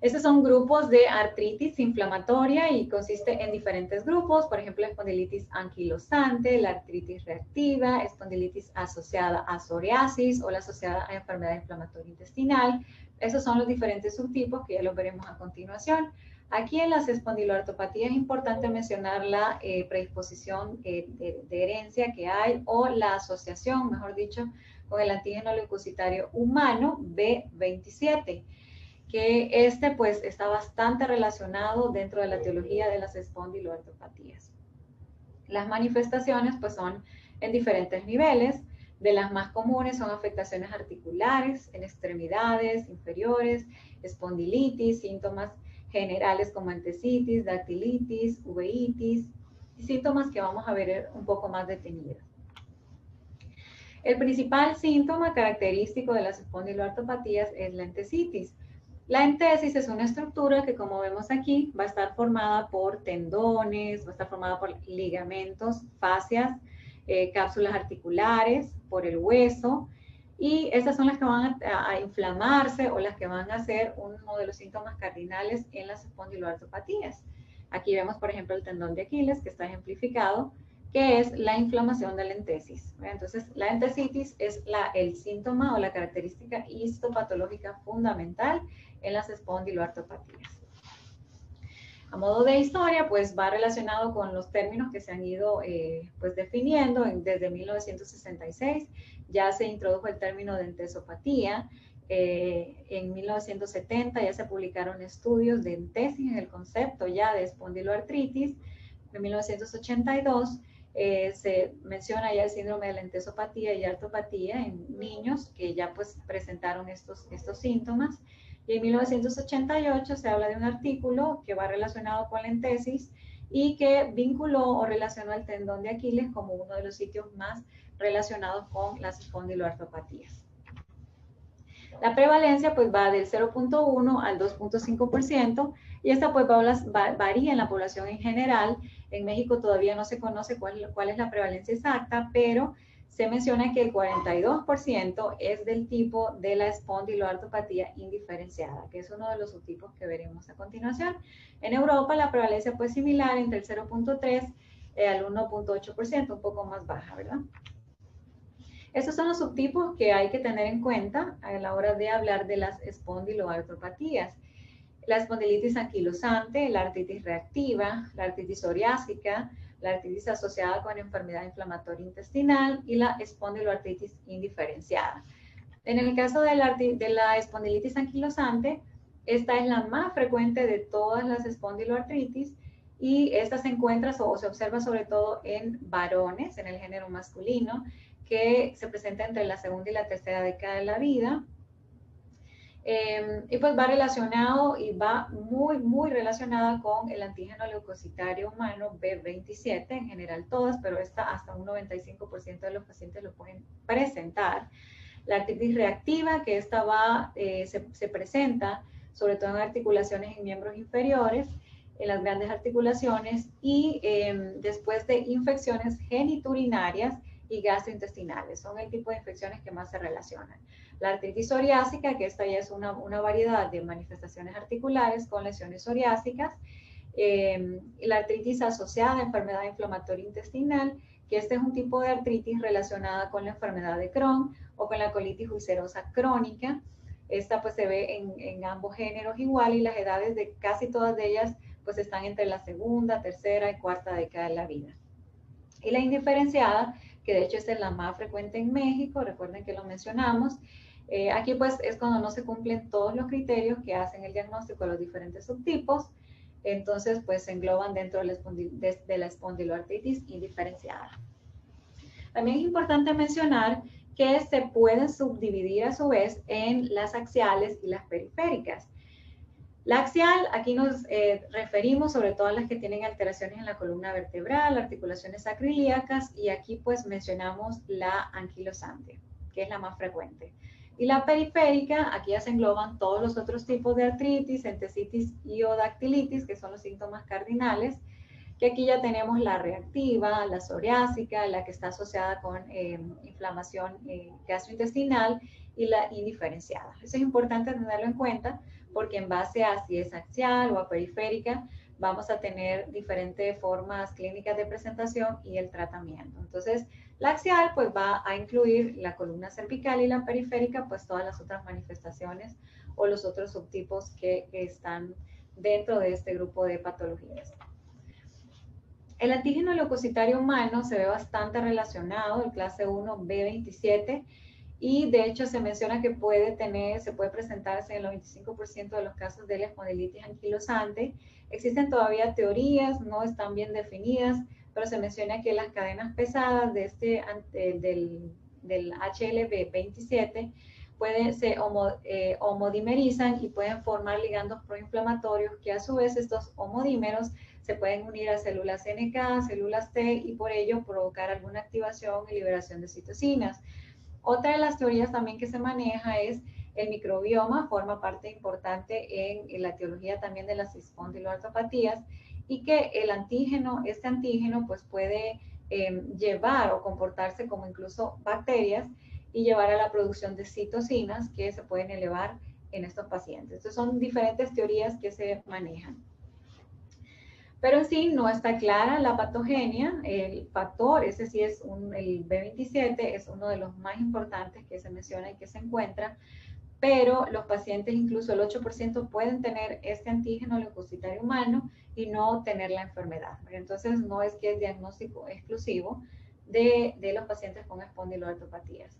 Estos son grupos de artritis inflamatoria y consiste en diferentes grupos, por ejemplo, espondilitis anquilosante, la artritis reactiva, espondilitis asociada a psoriasis o la asociada a enfermedad inflamatoria intestinal. Esos son los diferentes subtipos que ya los veremos a continuación. Aquí en las espondiloartropatías es importante mencionar la predisposición de herencia que hay o la asociación, mejor dicho, con el antígeno leucocitario humano B27, que pues está bastante relacionado dentro de la etiología de las espondiloartropatías. Las manifestaciones pues son en diferentes niveles. De las más comunes son afectaciones articulares, en extremidades inferiores, espondilitis, síntomas generales como entesitis, dactilitis, uveitis, y síntomas que vamos a ver un poco más detenidos. El principal síntoma característico de las espondiloartropatías es la entesitis. La entesis es una estructura que, como vemos aquí, va a estar formada por tendones, va a estar formada por ligamentos, fascias, cápsulas articulares, por el hueso, y estas son las que van a inflamarse o las que van a ser uno de los síntomas cardinales en las espondiloartropatías. Aquí vemos, por ejemplo, el tendón de Aquiles, que está ejemplificado, que es la inflamación de la entesis. Entonces, la entesitis es el síntoma o la característica histopatológica fundamental en las espondiloartropatías. A modo de historia, pues va relacionado con los términos que se han ido pues definiendo desde 1966. Ya se introdujo el término de entesopatía. En 1970 ya se publicaron estudios de entesis en el concepto ya de espondiloartritis. En 1982 se menciona ya el síndrome de la entesopatía y artropatía en niños que ya pues presentaron estos síntomas. Y en 1988 se habla de un artículo que va relacionado con la entesis y que vinculó o relacionó el tendón de Aquiles como uno de los sitios más relacionados con las espondiloartropatías. La prevalencia pues va del 0.1 al 2.5% y esta pues varía en la población en general. En México todavía no se conoce cuál es la prevalencia exacta, pero se menciona que el 42% es del tipo de la espondiloartropatía indiferenciada, que es uno de los subtipos que veremos a continuación. En Europa la prevalencia pues similar entre el 0.3 al 1.8%, un poco más baja, ¿verdad? Estos son los subtipos que hay que tener en cuenta a la hora de hablar de las espondiloartropatías. La espondilitis anquilosante, la artritis reactiva, la artritis psoriásica, la artritis asociada con enfermedad inflamatoria intestinal y la espondiloartritis indiferenciada. En el caso de la espondilitis anquilosante, esta es la más frecuente de todas las espondiloartritis y esta se encuentra o se observa sobre todo en varones, en el género masculino, que se presenta entre la segunda y la tercera década de la vida. Y pues va relacionado y va muy relacionada con el antígeno leucocitario humano B27, en general todas, pero esta hasta un 95% de los pacientes lo pueden presentar. La artritis reactiva, que esta se presenta sobre todo en articulaciones en miembros inferiores, en las grandes articulaciones y después de infecciones geniturinarias y gastrointestinales. Son el tipo de infecciones que más se relacionan. La artritis psoriásica, que esta ya es una variedad de manifestaciones articulares con lesiones psoriásicas. La artritis asociada a enfermedad inflamatoria intestinal, que este es un tipo de artritis relacionada con la enfermedad de Crohn o con la colitis ulcerosa crónica. Esta pues se ve en ambos géneros igual y las edades de casi todas de ellas pues están entre la segunda, tercera y cuarta década de la vida. Y la indiferenciada, que de hecho esta es la más frecuente en México, recuerden que lo mencionamos. Aquí pues es cuando no se cumplen todos los criterios que hacen el diagnóstico de los diferentes subtipos, entonces pues se engloban dentro de la espondiloartritis indiferenciada. También es importante mencionar que se pueden subdividir a su vez en las axiales y las periféricas. La axial, aquí nos referimos sobre todo a las que tienen alteraciones en la columna vertebral, articulaciones sacroiliacas, y aquí pues mencionamos la anquilosante, que es la más frecuente. Y la periférica, aquí ya se engloban todos los otros tipos de artritis, entesitis y o dactilitis, que son los síntomas cardinales, que aquí ya tenemos la reactiva, la psoriásica, la que está asociada con inflamación gastrointestinal y la indiferenciada. Eso es importante tenerlo en cuenta porque en base a si es axial o a periférica, vamos a tener diferentes formas clínicas de presentación y el tratamiento. Entonces, la axial pues va a incluir la columna cervical y la periférica, pues todas las otras manifestaciones o los otros subtipos que están dentro de este grupo de patologías. El antígeno leucocitario humano se ve bastante relacionado, el clase 1 B27, y de hecho se menciona que se puede presentarse en el 95% de los casos de la espondilitis anquilosante. Existen todavía teorías, no están bien definidas, pero se menciona que las cadenas pesadas de del HLB27 se homodimerizan y pueden formar ligandos proinflamatorios que a su vez estos homodímeros se pueden unir a células NK, células T y por ello provocar alguna activación y liberación de citocinas. Otra de las teorías también que se maneja es el microbioma, forma parte importante en la etiología también de las espondiloartropatías y que este antígeno pues puede llevar o comportarse como incluso bacterias y llevar a la producción de citocinas que se pueden elevar en estos pacientes. Entonces son diferentes teorías que se manejan. Pero en sí no está clara la patogenia, el factor, ese sí es el B27, es uno de los más importantes que se menciona y que se encuentra, pero los pacientes, incluso el 8% pueden tener este antígeno leucocitario humano y no tener la enfermedad. Entonces no es que es diagnóstico exclusivo de los pacientes con espondiloartropatías.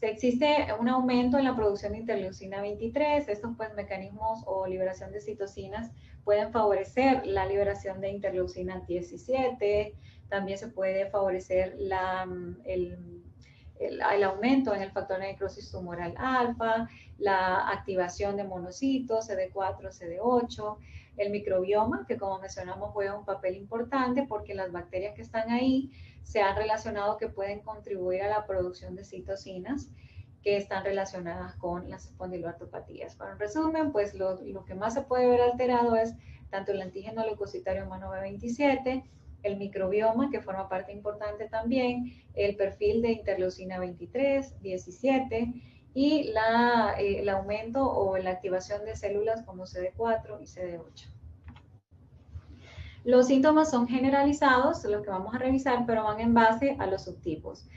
Existe un aumento en la producción de interleucina 23, estos pues mecanismos o liberación de citocinas pueden favorecer la liberación de interleucina 17, también se puede favorecer el aumento en el factor de necrosis tumoral alfa, la activación de monocitos, CD4, CD8, el microbioma, que como mencionamos juega un papel importante porque las bacterias que están ahí se han relacionado que pueden contribuir a la producción de citocinas que están relacionadas con las espondiloartropatías. Para un resumen, pues lo que más se puede ver alterado es tanto el antígeno leucocitario humano B27, el microbioma, que forma parte importante también, el perfil de interleucina 23, 17 y el aumento o la activación de células como CD4 y CD8. Los síntomas son generalizados, los que vamos a revisar, pero van en base a los subtipos.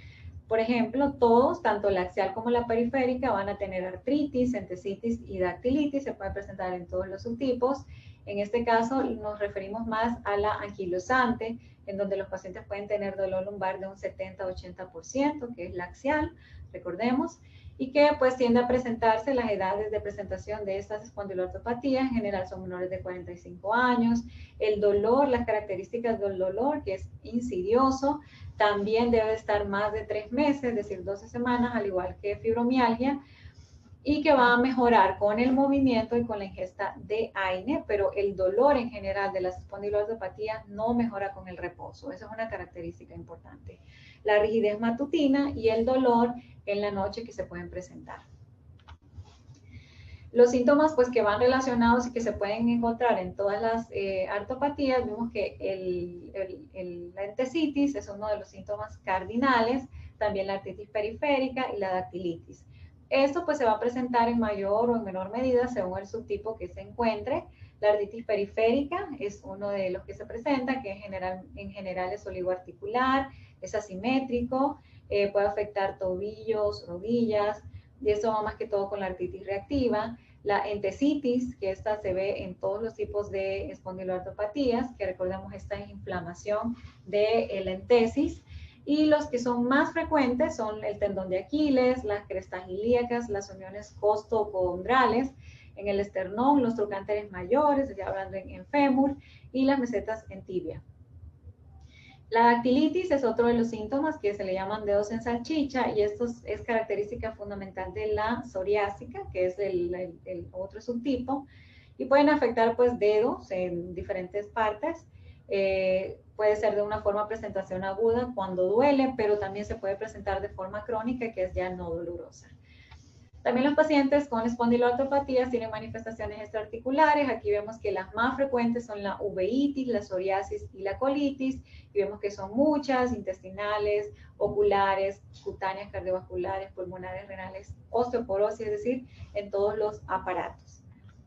Por ejemplo, todos, tanto la axial como la periférica, van a tener artritis, entesitis y dactilitis, se pueden presentar en todos los subtipos. En este caso nos referimos más a la anquilosante, en donde los pacientes pueden tener dolor lumbar de un 70-80%, que es la axial, recordemos, y que pues tiende a presentarse, las edades de presentación de estas espondiloartropatías en general son menores de 45 años. El dolor, las características del dolor, que es insidioso, también debe estar más de 3 meses, es decir, 12 semanas, al igual que fibromialgia. y que va a mejorar con el movimiento y con la ingesta de AINE, pero el dolor en general de las espondiloartropatías no mejora con el reposo. Esa es una característica importante. La rigidez matutina y el dolor en la noche que se pueden presentar. Los síntomas pues que van relacionados y que se pueden encontrar en todas las artropatías, vemos que la entesitis es uno de los síntomas cardinales, también la artritis periférica y la dactilitis. Esto pues se va a presentar en mayor o en menor medida según el subtipo que se encuentre. La artritis periférica es uno de los que se presenta, que en general es oligoarticular, es asimétrico, puede afectar tobillos, rodillas, y eso va más que todo con la artritis reactiva. La entesitis, que esta se ve en todos los tipos de espondiloartropatías, que recordemos esta inflamación de la entesis. Y los que son más frecuentes son el tendón de Aquiles, las crestas ilíacas, las uniones costocoondrales, en el esternón, los trocánteres mayores, ya hablando en fémur, y las mesetas en tibia. La dactilitis es otro de los síntomas que se le llaman dedos en salchicha, y esto es característica fundamental de la psoriásica, que es el otro subtipo, y pueden afectar pues dedos en diferentes partes. Puede ser de una forma presentación aguda cuando duele, pero también se puede presentar de forma crónica, que es ya no dolorosa. También los pacientes con espondiloartropatías tienen manifestaciones extraarticulares. Aquí vemos que las más frecuentes son la uveitis, la psoriasis y la colitis. Y vemos que son muchas: intestinales, oculares, cutáneas, cardiovasculares, pulmonares, renales, osteoporosis, es decir, en todos los aparatos.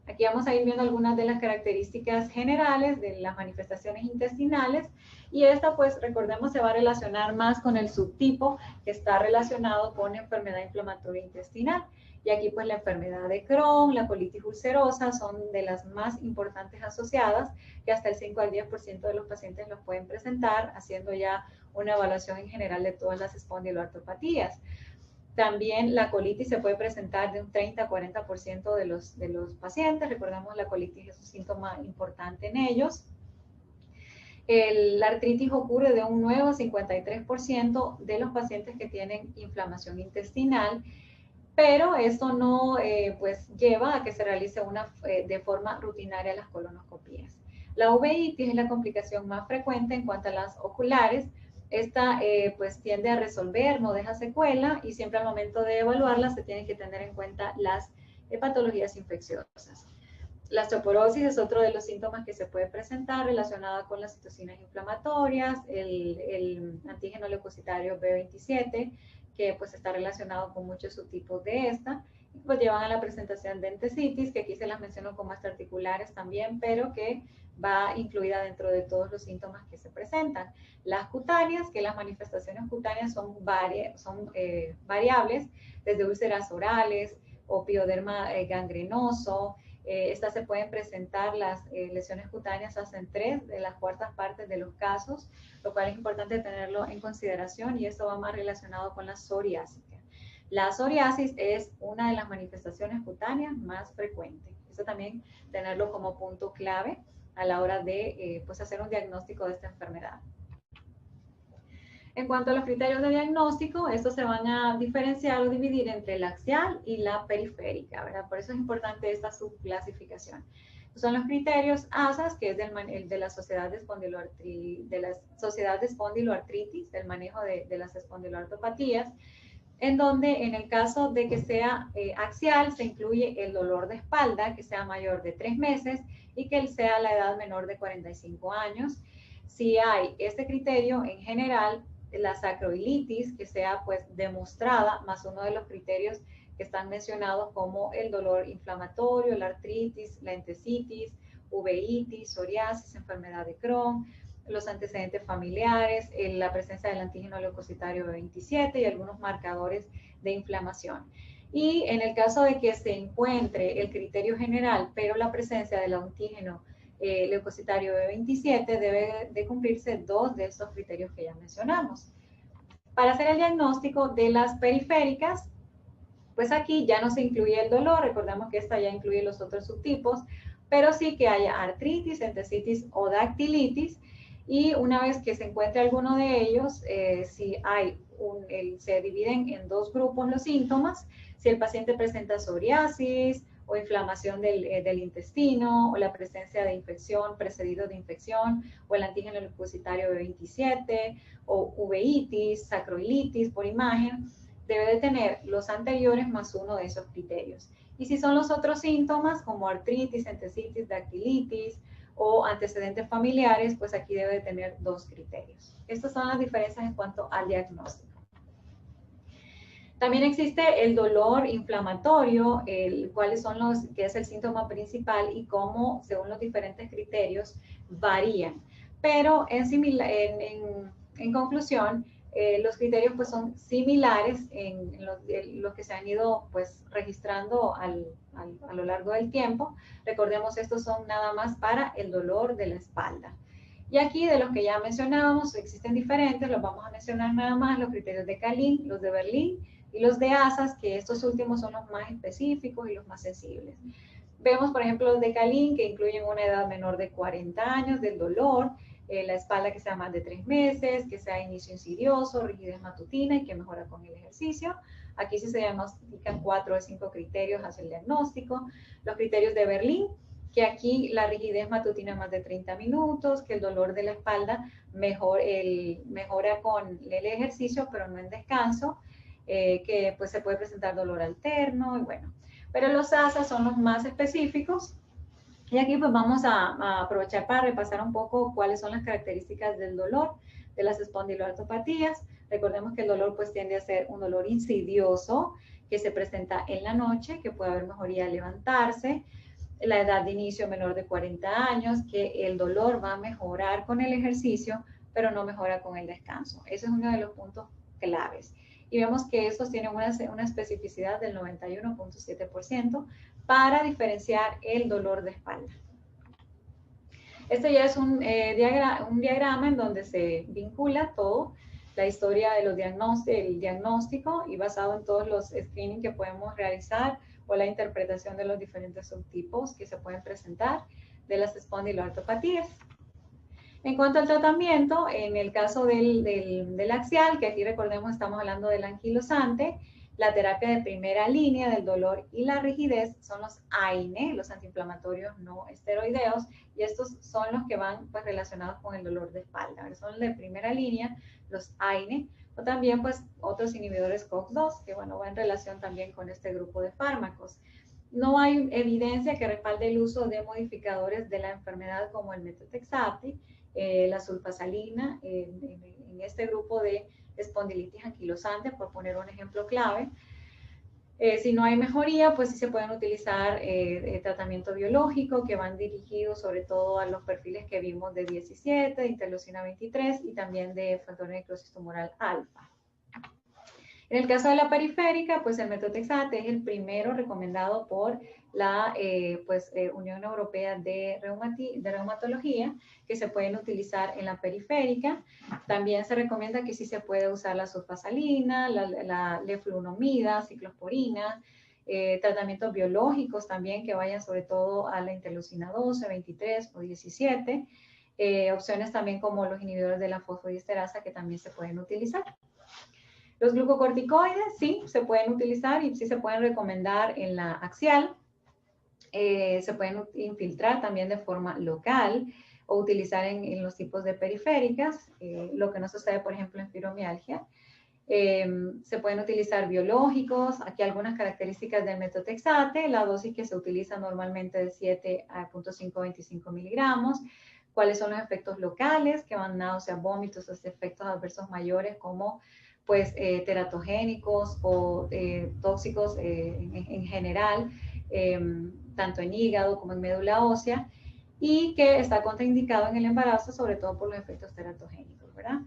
Aquí vamos a ir viendo algunas de las características generales de las manifestaciones intestinales, y esta pues recordemos se va a relacionar más con el subtipo que está relacionado con enfermedad inflamatoria intestinal. Y aquí pues la enfermedad de Crohn, la colitis ulcerosa son de las más importantes asociadas, que hasta el 5 al 10% de los pacientes los pueden presentar, haciendo ya una evaluación en general de todas las espondiloartropatías. También la colitis se puede presentar de un 30 a 40% de los pacientes. Recordemos, la colitis es un síntoma importante en ellos. La artritis ocurre de un 9 a 53% de los pacientes que tienen inflamación intestinal, pero esto no pues lleva a que se realice de forma rutinaria las colonoscopías. La uveitis es la complicación más frecuente en cuanto a las oculares. Esta pues tiende a resolver, no deja secuela, y siempre al momento de evaluarla se tienen que tener en cuenta las patologías infecciosas. La osteoporosis es otro de los síntomas que se puede presentar relacionada con las citocinas inflamatorias, el antígeno leucocitario B27, que pues está relacionado con muchos subtipos de esta, y pues llevan a la presentación de entesitis, que aquí se las menciono como extraarticulares también, pero que va incluida dentro de todos los síntomas que se presentan. Las cutáneas, que las manifestaciones cutáneas son variables, desde úlceras orales, opioderma gangrenoso. Estas se pueden presentar, las lesiones cutáneas, hasta en 3 de las cuartas partes de los casos, lo cual es importante tenerlo en consideración, y esto va más relacionado con la psoriásica. La psoriasis es una de las manifestaciones cutáneas más frecuentes. Esto también tenerlo como punto clave a la hora de pues hacer un diagnóstico de esta enfermedad. En cuanto a los criterios de diagnóstico, estos se van a diferenciar o dividir entre la axial y la periférica, ¿verdad? Por eso es importante esta subclasificación. Son los criterios ASAS, que es el de la Sociedad de Espondiloartritis, del manejo de las espondiloartropatías, en donde en el caso de que sea axial se incluye el dolor de espalda, que sea mayor de 3 meses y que sea la edad menor de 45 años. Si hay este criterio, en general, la sacroilitis, que sea pues demostrada, más uno de los criterios que están mencionados como el dolor inflamatorio, la artritis, la entesitis, uveitis, psoriasis, enfermedad de Crohn, los antecedentes familiares, la presencia del antígeno leucocitario B27 y algunos marcadores de inflamación. Y en el caso de que se encuentre el criterio general, pero la presencia del antígeno leucocitario B27, debe de cumplirse 2 de estos criterios que ya mencionamos. Para hacer el diagnóstico de las periféricas, pues aquí ya no se incluye el dolor, recordemos que esta ya incluye los otros subtipos, pero sí que haya artritis, entesitis o dactilitis, y una vez que se encuentre alguno de ellos, si hay se dividen en 2 grupos los síntomas. si el paciente presenta psoriasis o inflamación del intestino, o la presencia de infección, precedido de infección, o el antígeno leucocitario B27, o uveitis, sacroilitis por imagen, debe de tener los anteriores más uno de esos criterios. Y si son los otros síntomas, como artritis, entesitis, dactilitis o antecedentes familiares, pues aquí debe de tener 2 criterios. Estas son las diferencias en cuanto al diagnóstico. También existe el dolor inflamatorio, cuáles son que es el síntoma principal y cómo, según los diferentes criterios, varían. Pero en conclusión, los criterios pues son similares en los que se han ido pues registrando a lo largo del tiempo. Recordemos, estos son nada más para el dolor de la espalda. Y aquí, de los que ya mencionábamos, existen diferentes, los vamos a mencionar nada más, los criterios de Kalin, los de Berlín y los de ASAS, que estos últimos son los más específicos y los más sensibles. Vemos, por ejemplo, los de Kalin, que incluyen una edad menor de 40 años del dolor, la espalda que sea más de 3 meses, que sea inicio insidioso, rigidez matutina y que mejora con el ejercicio. Aquí sí se diagnostican 4 de 5 criterios hacia el diagnóstico. Los criterios de Berlín, que aquí la rigidez matutina más de 30 minutos, que el dolor de la espalda mejora con el ejercicio, pero no en descanso, que pues se puede presentar dolor alterno, y bueno. Pero los ASAS son los más específicos. Y aquí pues vamos a aprovechar para repasar un poco cuáles son las características del dolor de las espondiloartropatías. Recordemos que el dolor pues tiende a ser un dolor insidioso que se presenta en la noche, que puede haber mejoría al levantarse, la edad de inicio menor de 40 años, que el dolor va a mejorar con el ejercicio, pero no mejora con el descanso. Ese es uno de los puntos claves. Y vemos que estos tienen una especificidad del 91.7% para diferenciar el dolor de espalda. Este ya es un diagrama en donde se vincula todo, la historia de el diagnóstico, y basado en todos los screenings que podemos realizar o la interpretación de los diferentes subtipos que se pueden presentar de las espondiloartropatías. En cuanto al tratamiento, en el caso del axial, que aquí recordemos estamos hablando del anquilosante, la terapia de primera línea del dolor y la rigidez son los AINE, los antiinflamatorios no esteroideos, y estos son los que van pues relacionados con el dolor de espalda. Son de primera línea los AINE, o también pues otros inhibidores COX-2, que bueno, va en relación también con este grupo de fármacos. No hay evidencia que respalde el uso de modificadores de la enfermedad como el metotrexate, la sulfasalina, en este grupo de espondilitis anquilosante, por poner un ejemplo clave. Si no hay mejoría, pues sí se pueden utilizar tratamiento biológico que van dirigidos sobre todo a los perfiles que vimos de 17, de interleucina 23 y también de factor de necrosis tumoral alfa. En el caso de la periférica, pues el metotrexate es el primero recomendado por la Unión Europea de Reumatología, que se pueden utilizar en la periférica. También se recomienda que sí se puede usar la sulfasalina, la leflunomida, ciclosporina, tratamientos biológicos también que vayan sobre todo a la interleucina 12, 23 o 17. Opciones también como los inhibidores de la fosfodiesterasa que también se pueden utilizar. Los glucocorticoides sí se pueden utilizar y sí se pueden recomendar en la axial. Se pueden infiltrar también de forma local o utilizar en los tipos de periféricas, lo que no sucede, por ejemplo, en fibromialgia. Se pueden utilizar biológicos. Aquí algunas características del metotrexate, la dosis que se utiliza normalmente de 7 a 0.525 miligramos. ¿Cuáles son los efectos locales? Que van náuseas, vómitos, efectos adversos mayores como pues teratogénicos o tóxicos en general, tanto en hígado como en médula ósea, y que está contraindicado en el embarazo, sobre todo por los efectos teratogénicos, ¿verdad?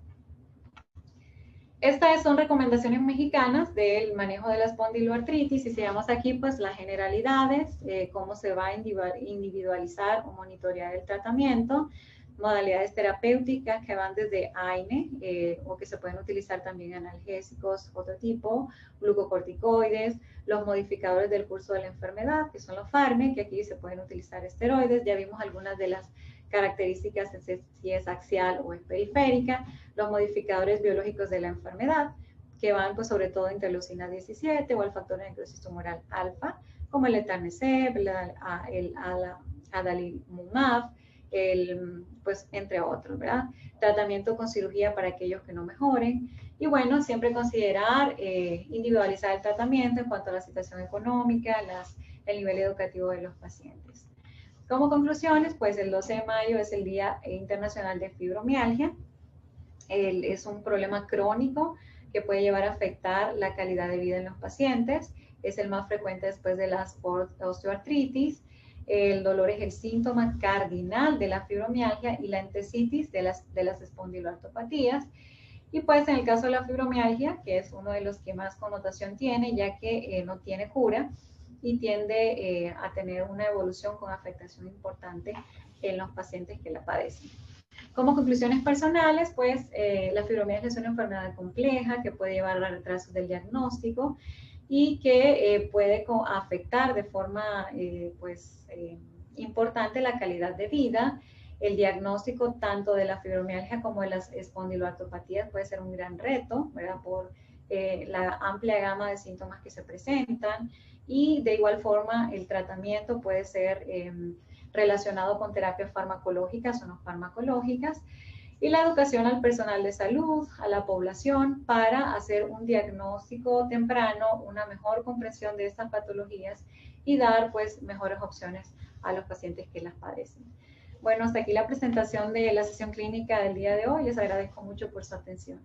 Estas son recomendaciones mexicanas del manejo de la espondiloartritis, y si vemos aquí pues las generalidades, cómo se va a individualizar o monitorear el tratamiento, modalidades terapéuticas que van desde AINE o que se pueden utilizar también analgésicos, otro tipo, glucocorticoides, los modificadores del curso de la enfermedad, que son los FARME, que aquí se pueden utilizar esteroides. Ya vimos algunas de las características, si es axial o es periférica, los modificadores biológicos de la enfermedad, que van pues sobre todo interleucina 17 o al factor de necrosis tumoral alfa, como el etanercept, el adalimumab, pues entre otros, ¿verdad? Tratamiento con cirugía para aquellos que no mejoren. Y bueno, siempre considerar individualizar el tratamiento en cuanto a la situación económica, el nivel educativo de los pacientes. Como conclusiones, pues el 12 de mayo es el Día Internacional de Fibromialgia. Es un problema crónico que puede llevar a afectar la calidad de vida en los pacientes. Es el más frecuente después de la osteoartritis. El dolor es el síntoma cardinal de la fibromialgia y la entesitis de las espondiloartropatías. Y pues en el caso de la fibromialgia, que es uno de los que más connotación tiene, ya que no tiene cura y tiende a tener una evolución con afectación importante en los pacientes que la padecen. Como conclusiones personales, pues la fibromialgia es una enfermedad compleja que puede llevar a retrasos del diagnóstico y que puede afectar de forma importante la calidad de vida. El diagnóstico tanto de la fibromialgia como de las espondiloartropatías puede ser un gran reto, ¿verdad? Por la amplia gama de síntomas que se presentan, y de igual forma el tratamiento puede ser relacionado con terapias farmacológicas o no farmacológicas, y la educación al personal de salud, a la población, para hacer un diagnóstico temprano, una mejor comprensión de estas patologías y dar pues mejores opciones a los pacientes que las padecen. Bueno, hasta aquí la presentación de la sesión clínica del día de hoy. Les agradezco mucho por su atención.